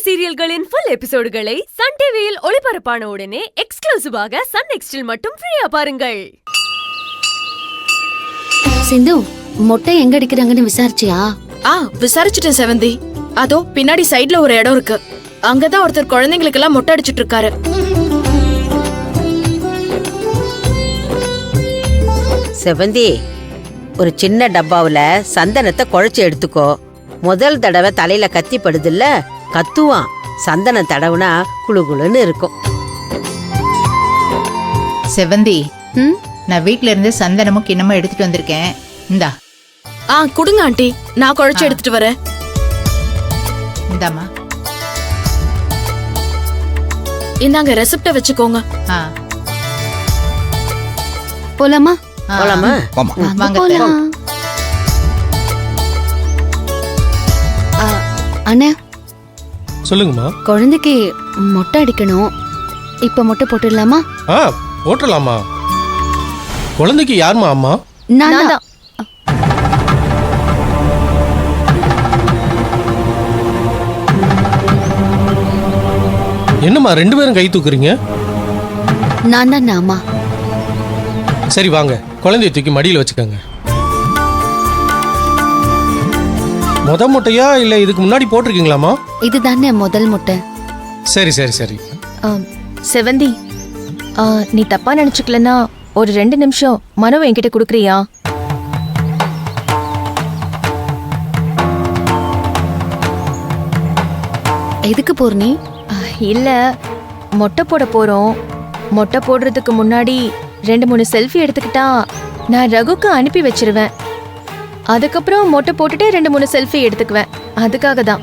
சீரியல்களின் full எபிசோடுகளை Sun டிவியில் ஒளிபரப்பான உடனே எக்ஸ்க்ளூசிவாக சன் நெக்ஸ்டில் மட்டும் ஃப்ரீயா பாருங்கள். சிந்து, மொட்டை எங்க அடிக்கிறாங்கன்னு விசாரிச்சியா? விசாரிச்சுட்டேன் செவந்தி. அதோ பின்னாடி சைடுல ஒரு இடம் இருக்கு. அங்கதான் ஒருத்தர் குழந்தைங்களுக்கு எல்லாம் மொட்டை அடிச்சிட்டு இருக்காரு. செவந்தி, ஒரு சின்ன டப்பாவுல சந்தனத்தை குழைச்சு எடுத்துக்கோ. முதல் தடவை தலையில கத்தி படுதுல்ல, கத்துவான். சந்தனம் தடவுனா குளுகுளுன்னு இருக்கும். செவந்தி, நான் வீட்ல இருந்து சந்தனமும் கிண்ணமும் எடுத்துட்டு வந்திருக்கேன். இந்தா. குடுங்க ஆண்டி, நான் குழைச்சு எடுத்துட்டு வரேன். இந்தாமா. இந்தாங்க ரெசிப்ட வச்சுக்கோங்க. போலாமா? போலாமா? வாங்க. அண்ணா, சொல்லுங்கம்மா. குழந்தைக்கு மொட்டை அடிக்கணும். இப்ப மொட்டை போட்டுடலாமா? போட்டலாமா? குழந்தைக்கு யாருமா அம்மா? நான் தான். என்னம்மா ரெண்டு பேரும் கை தூக்குறீங்க? நான் தான் அம்மா. சரி வாங்க, குழந்தைய தூக்கி மடியில் வச்சுக்கோங்க. மொட்டையா இல்ல இதுக்கு முன்னாடி போட்டிருக்கீங்களாமா? இதுதானே முதல் மொட்டை. சரி சரி சரி. செவந்தி, நீ தப்பா நினைச்சுக்கலன்னா ஒரு 2 நிமிஷம் மனோவை என்கிட்ட குடுக்குறியா? எதுக்கு பூர்ணி? இல்ல, மொட்டை போட போறோம். மொட்டை போடுறதுக்கு முன்னாடி 2-3 செல்ஃபி எடுத்துக்கிட்டா நான் ரகுக்கு அனுப்பி வச்சிருவேன். அதுக்கப்புறம் மொட்டை போட்டுட்டு 2-3 செல்ஃபி எடுத்துக்குவேன். அதுக்காக தான்.